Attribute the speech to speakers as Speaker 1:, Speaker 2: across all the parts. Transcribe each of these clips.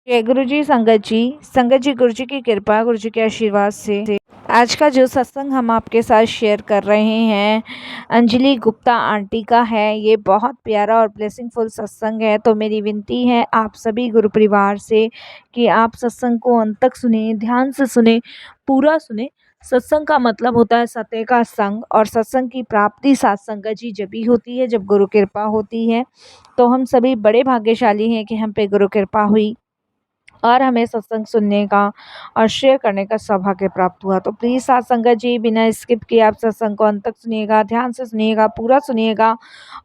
Speaker 1: जय गुरु जी। संगत जी गुरु जी की कृपा, गुरु जी के आशीर्वाद से आज का जो सत्संग हम आपके साथ शेयर कर रहे हैं अंजलि गुप्ता आंटी का है। ये बहुत प्यारा और ब्लेसिंगफुल सत्संग है। तो मेरी विनती है आप सभी गुरु परिवार से कि आप सत्संग को अंत तक सुने, ध्यान से सुने, पूरा सुने। सत्संग का मतलब होता है सत्य का संग, और सत्संग की प्राप्ति साथ संगत जी जब ही होती है जब गुरु कृपा होती है। तो हम सभी बड़े भाग्यशाली हैं कि हम पे गुरु कृपा हुई और हमें सत्संग सुनने का और शेयर करने का सौभाग्य प्राप्त हुआ। तो प्लीज़ साथ संगत जी बिना स्किप किए आप सत्संग को अंत तक सुनिएगा, ध्यान से सुनिएगा, पूरा सुनिएगा।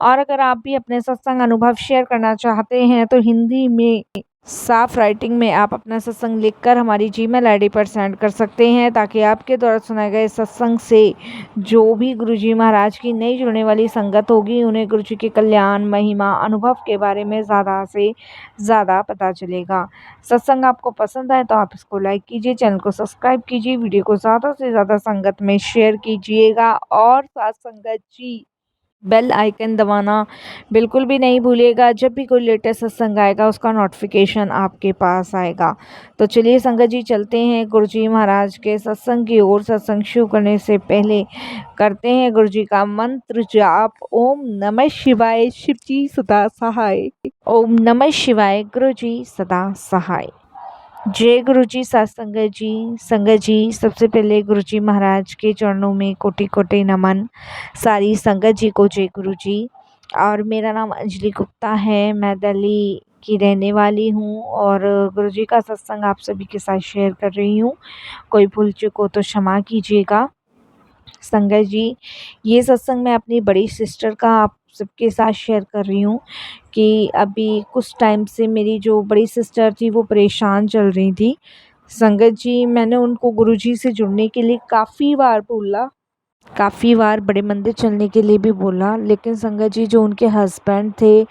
Speaker 1: और अगर आप भी अपने सत्संग अनुभव शेयर करना चाहते हैं तो हिंदी में साफ राइटिंग में आप अपना सत्संग लिखकर हमारी जीमेल आईडी पर सेंड कर सकते हैं, ताकि आपके द्वारा सुनाए गए सत्संग से जो भी गुरुजी महाराज की नई जुड़ने वाली संगत होगी उन्हें गुरुजी के कल्याण, महिमा, अनुभव के बारे में ज़्यादा से ज़्यादा पता चलेगा। सत्संग आपको पसंद आए तो आप इसको लाइक कीजिए, चैनल को सब्सक्राइब कीजिए, वीडियो को ज़्यादा से ज़्यादा संगत में शेयर कीजिएगा और साथ संगत जी बेल आइकन दबाना बिल्कुल भी नहीं भूलिएगा। जब भी कोई लेटेस्ट सत्संग आएगा उसका नोटिफिकेशन आपके पास आएगा। तो चलिए संगत जी चलते हैं गुरुजी महाराज के सत्संग की ओर। सत्संग शुरू करने से पहले करते हैं गुरुजी का मंत्र जाप। ओम नमः शिवाय, शिव जी सदा सहाय। ओम नमः शिवाय, गुरुजी सदा सहाय। जय गुरु जी। साथ संगत जी सबसे पहले गुरु जी महाराज के चरणों में कोटि कोटि नमन। सारी संगत जी को जय गुरु जी। और मेरा नाम अंजलि गुप्ता है, मैं दिल्ली की रहने वाली हूँ और गुरु जी का सत्संग आप सभी के साथ शेयर कर रही हूँ। कोई भूल चूक हो तो क्षमा कीजिएगा। संगत जी ये सत्संग मैं अपनी बड़ी सिस्टर का आप सबके साथ शेयर कर रही हूँ कि अभी कुछ टाइम से मेरी जो बड़ी सिस्टर थी वो परेशान चल रही थी। संगत जी मैंने उनको गुरुजी से जुड़ने के लिए काफ़ी बार बोला, काफ़ी बार बड़े मंदिर चलने के लिए भी बोला, लेकिन संगत जी जो उनके हस्बैंड थे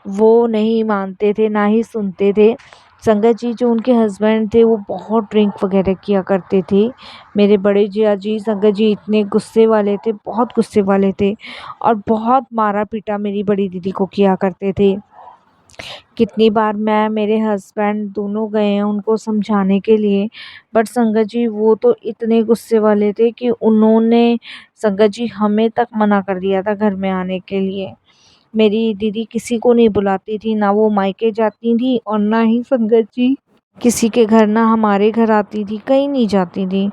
Speaker 1: वो नहीं मानते थे, ना ही सुनते थे। संगत जी जो उनके हस्बैंड थे वो बहुत ड्रिंक वगैरह किया करते थे। मेरे बड़े जिया जी संगत जी इतने गुस्से वाले थे, बहुत गुस्से वाले थे, और बहुत मारा पीटा मेरी बड़ी दीदी को किया करते थे। कितनी बार मैं मेरे हस्बैंड दोनों गए हैं उनको समझाने के लिए, बट संगत जी वो तो इतने गुस्से वाले थे कि उन्होंने संगत जी हमें तक मना कर दिया था घर में आने के लिए। मेरी दीदी किसी को नहीं बुलाती थी, ना वो मायके जाती थी और ना ही संगत जी किसी के घर, ना हमारे घर आती थी, कहीं नहीं जाती थी।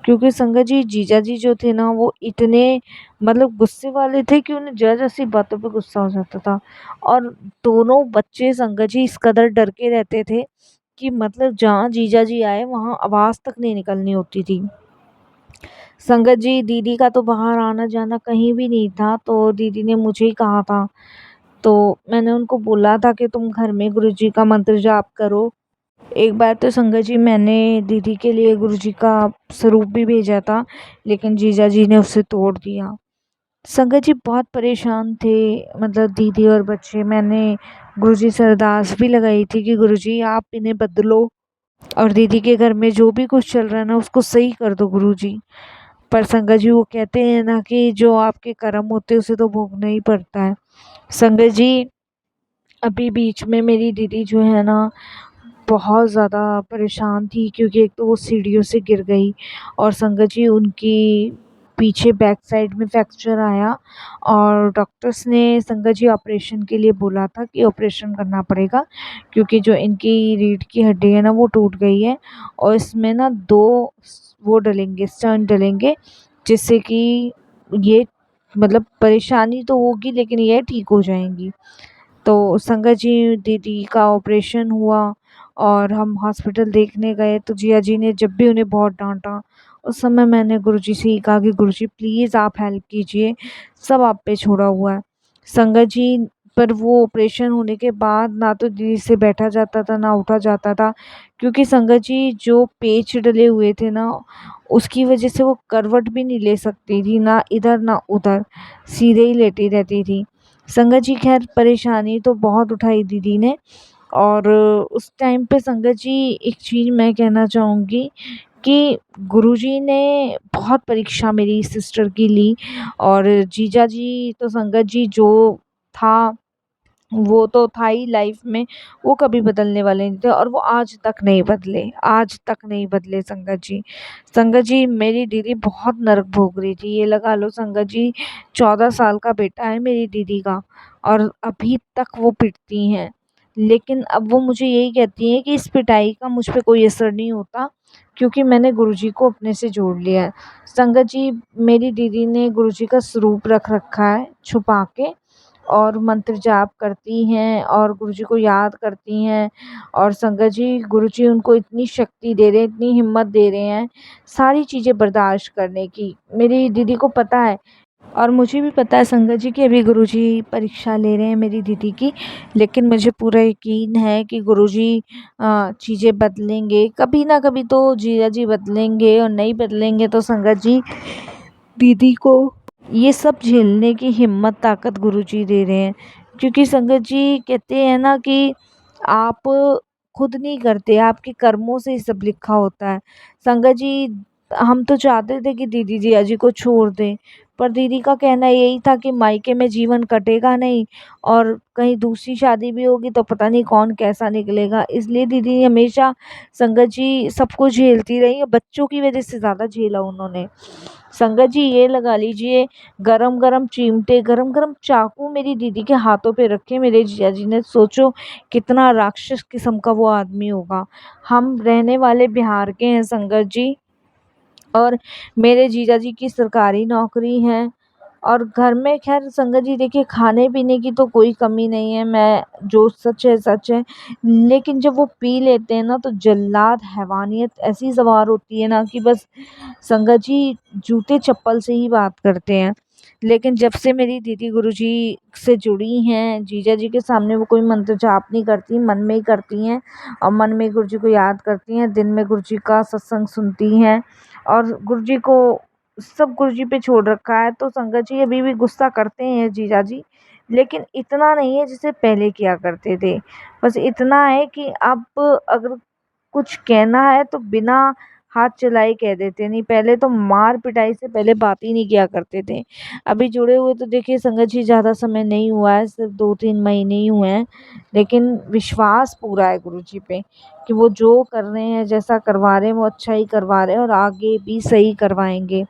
Speaker 1: क्योंकि संगत जी जीजा जी जो थे ना वो इतने मतलब गुस्से वाले थे कि उन्हें जरा जैसी बातों पे गुस्सा हो जाता था। और दोनों बच्चे संगत जी इस कदर डर के रहते थे कि मतलब जहाँ जीजा जी आए वहाँ आवाज़ तक नहीं निकलनी होती थी। संगत जी दीदी का तो बाहर आना जाना कहीं भी नहीं था, तो दीदी ने मुझे ही कहा था। तो मैंने उनको बोला था कि तुम घर में गुरुजी का मंत्र जाप करो। एक बार तो संगत जी मैंने दीदी के लिए गुरुजी का स्वरूप भी भेजा था, लेकिन जीजा जी ने उसे तोड़ दिया। संगत जी बहुत परेशान थे, मतलब दीदी और बच्चे। मैंने गुरुजी से अरदास भी लगाई थी कि गुरुजी आप इन्हें बदलो और दीदी के घर में जो भी कुछ चल रहा है ना उसको सही कर दो गुरुजी। पर संगत जी वो कहते हैं ना कि जो आपके कर्म होते हैं उसे तो भोगना ही पड़ता है। संगत जी अभी बीच में मेरी दीदी जो है ना बहुत ज़्यादा परेशान थी, क्योंकि एक तो वो सीढ़ियों से गिर गई और संगत जी उनकी पीछे बैक साइड में फ्रैक्चर आया और डॉक्टर्स ने संगत जी ऑपरेशन के लिए बोला था कि ऑपरेशन करना पड़ेगा, क्योंकि जो इनकी रीढ़ की हड्डी है ना वो टूट गई है और इसमें ना दो वो डलेंगे, स्टंट डलेंगे, जिससे कि ये मतलब परेशानी तो होगी लेकिन ये ठीक हो जाएंगी। तो संगत जी दीदी का ऑपरेशन हुआ और हम हॉस्पिटल देखने गए, तो जिया जी ने जब भी उन्हें बहुत डांटा। उस समय मैंने गुरुजी से ही कहा कि गुरुजी प्लीज़ आप हेल्प कीजिए, सब आप पे छोड़ा हुआ है। संगत जी पर वो ऑपरेशन होने के बाद ना तो दीदी से बैठा जाता था ना उठा जाता था, क्योंकि संगत जी जो पेच डले हुए थे ना उसकी वजह से वो करवट भी नहीं ले सकती थी, ना इधर ना उधर, सीधे ही लेटी रहती थी। संगत जी खैर परेशानी तो बहुत उठाई दीदी ने। और उस टाइम पे संगत जी एक चीज़ मैं कहना चाहूँगी कि गुरुजी ने बहुत परीक्षा मेरी सिस्टर की ली। और जीजा जी तो संगत जी जो था वो तो था ही लाइफ में, वो कभी बदलने वाले नहीं थे और वो आज तक नहीं बदले, आज तक नहीं बदले संगत जी। संगत जी मेरी दीदी बहुत नरक भोग रही थी, ये लगा लो संगत जी। 14 साल का बेटा है मेरी दीदी का और अभी तक वो पिटती हैं। लेकिन अब वो मुझे यही कहती हैं कि इस पिटाई का मुझ पे कोई असर नहीं होता, क्योंकि मैंने गुरुजी को अपने से जोड़ लिया है। संगत जी मेरी दीदी ने गुरुजी का स्वरूप रख रखा है छुपा के, और मंत्र जाप करती हैं और गुरुजी को याद करती हैं। और संगत जी गुरुजी उनको इतनी शक्ति दे रहे हैं, इतनी हिम्मत दे रहे हैं सारी चीज़ें बर्दाश्त करने की, मेरी दीदी को पता है। और मुझे भी पता है संगत जी कि अभी गुरुजी परीक्षा ले रहे हैं मेरी दीदी की, लेकिन मुझे पूरा यकीन है कि गुरुजी चीज़ें बदलेंगे, कभी ना कभी तो जीजा जी बदलेंगे, और नहीं बदलेंगे तो संगत जी दीदी को ये सब झेलने की हिम्मत ताकत गुरुजी दे रहे हैं। क्योंकि संगत जी कहते हैं ना कि आप खुद नहीं करते, आपके कर्मों से ये सब लिखा होता है। संगत जी हम तो चाहते थे कि दीदी जिया जी को छोड़ दें, पर दीदी का कहना यही था कि मायके में जीवन कटेगा नहीं, और कहीं दूसरी शादी भी होगी तो पता नहीं कौन कैसा निकलेगा, इसलिए दीदी हमेशा संगत जी सब कुछ झेलती रही, और बच्चों की वजह से ज़्यादा झेला उन्होंने। संगत जी ये लगा लीजिए, गरम गरम चिमटे, गरम गरम चाकू मेरी दीदी के हाथों पे रखे मेरे जीजा जी ने, सोचो कितना राक्षस किस्म का वो आदमी होगा। हम रहने वाले बिहार के हैं संगत जी, और मेरे जीजा जी की सरकारी नौकरी है, और घर में खैर संगत जी देखिए खाने पीने की तो कोई कमी नहीं है, मैं जो सच है सच है। लेकिन जब वो पी लेते हैं ना तो जल्लाद हैवानियत ऐसी सवार होती है ना कि बस संगत जी जूते चप्पल से ही बात करते हैं। लेकिन जब से मेरी दीदी गुरुजी से जुड़ी हैं, जीजा जी के सामने वो कोई मंत्र जाप नहीं करती, मन में ही करती हैं, और मन में गुरुजी को याद करती हैं, दिन में गुरुजी का सत्संग सुनती हैं, और गुरुजी को सब गुरुजी पे छोड़ रखा है। तो संगत जी अभी भी गुस्सा करते हैं जीजा जी, लेकिन इतना नहीं है जिसे पहले किया करते थे। बस इतना है कि अब अगर कुछ कहना है तो बिना हाथ चलाए कह देते, नहीं पहले तो मार पिटाई से पहले बात ही नहीं किया करते थे। अभी जुड़े हुए तो देखिए संगत जी ज़्यादा समय नहीं हुआ है, सिर्फ 2-3 महीने ही हुए हैं, लेकिन विश्वास पूरा है गुरु जी पे कि वो जो कर रहे हैं, जैसा करवा रहे हैं वो अच्छा ही करवा रहे हैं, और आगे भी सही करवाएंगे।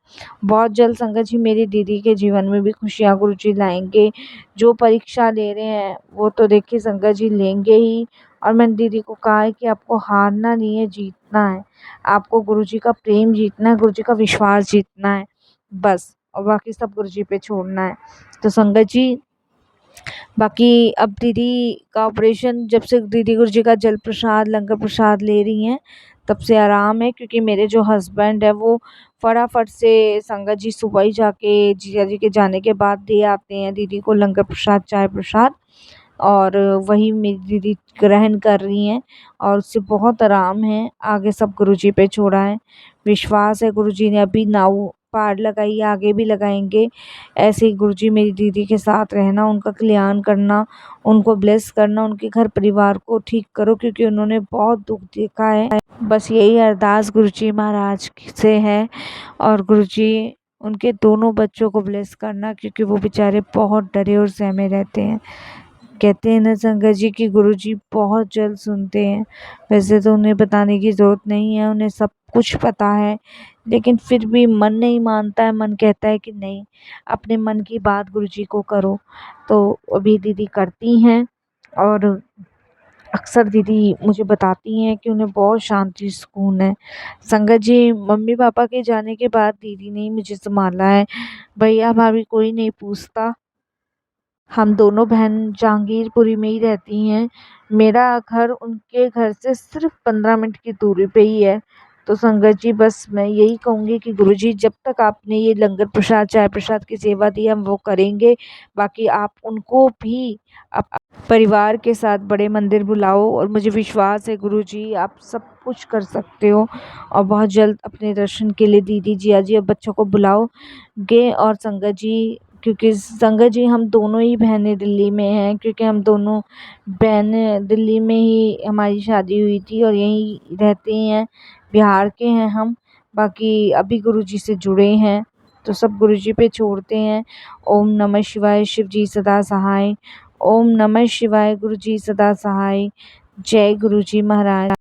Speaker 1: बहुत जल्द संगत जी मेरी दीदी के जीवन में भी खुशियाँ गुरु जी लाएंगे। जो परीक्षा ले रहे हैं वो तो देखिए संगत जी लेंगे ही, और मैंने दीदी को कहा है कि आपको हारना नहीं है, जीतना है। आपको गुरुजी का प्रेम जीतना है, गुरुजी का विश्वास जीतना है, बस, और बाकी सब गुरुजी पे छोड़ना है। तो संगत जी बाकी अब दीदी का ऑपरेशन, जब से दीदी गुरुजी का जल प्रसाद लंगर प्रसाद ले रही हैं तब से आराम है, क्योंकि मेरे जो हस्बैंड है वो फटाफट से संगत जी सुबह ही जाके जीजा जी के जाने के बाद दे आते हैं दीदी को लंगर प्रसाद चाय प्रसाद, और वही मेरी दीदी ग्रहण कर रही हैं, और उससे बहुत आराम है। आगे सब गुरुजी पे छोड़ा है, विश्वास है गुरुजी ने अभी नाव पार लगाई है, आगे भी लगाएंगे। ऐसे ही गुरुजी मेरी दीदी के साथ रहना, उनका कल्याण करना, उनको ब्लेस करना, उनके घर परिवार को ठीक करो, क्योंकि उन्होंने बहुत दुख देखा है। बस यही अरदास गुरुजी महाराज से है, और गुरुजी उनके दोनों बच्चों को ब्लेस करना, क्योंकि वो बेचारे बहुत डरे और सहमे रहते हैं। कहते हैं ना संगत जी कि गुरुजी बहुत जल्द सुनते हैं। वैसे तो उन्हें बताने की ज़रूरत नहीं है, उन्हें सब कुछ पता है, लेकिन फिर भी मन नहीं मानता है, मन कहता है कि नहीं, अपने मन की बात गुरुजी को करो। तो अभी दीदी करती हैं, और अक्सर दीदी मुझे बताती हैं कि उन्हें बहुत शांति सुकून है। संगत जी मम्मी पापा के जाने के बाद दीदी ने ही मुझे सँभाला है, भैया भाभी कोई नहीं पूछता। हम दोनों बहन जहांगीरपुरी में ही रहती हैं। मेरा घर उनके घर से सिर्फ 15 मिनट की दूरी पे ही है। तो संगत जी बस मैं यही कहूँगी कि गुरुजी जब तक आपने ये लंगर प्रसाद चाय प्रसाद की सेवा दी हम वो करेंगे। बाकी आप उनको भी परिवार के साथ बड़े मंदिर बुलाओ, और मुझे विश्वास है गुरुजी आप सब कुछ कर सकते हो, और बहुत जल्द अपने दर्शन के लिए दीदी जिया जी और बच्चों को बुलाओगे। और संगत जी क्योंकि संगत जी हम दोनों ही बहनें दिल्ली में हैं, क्योंकि हम दोनों बहनें दिल्ली में ही हमारी शादी हुई थी और यहीं रहती हैं, बिहार के हैं हम। बाकी अभी गुरुजी से जुड़े हैं तो सब गुरुजी पे छोड़ते हैं। ओम नमः शिवाय, शिव जी सदा सहाय। ओम नमः शिवाय। गुरु जी सदा सहाय। जय गुरु जी महाराज।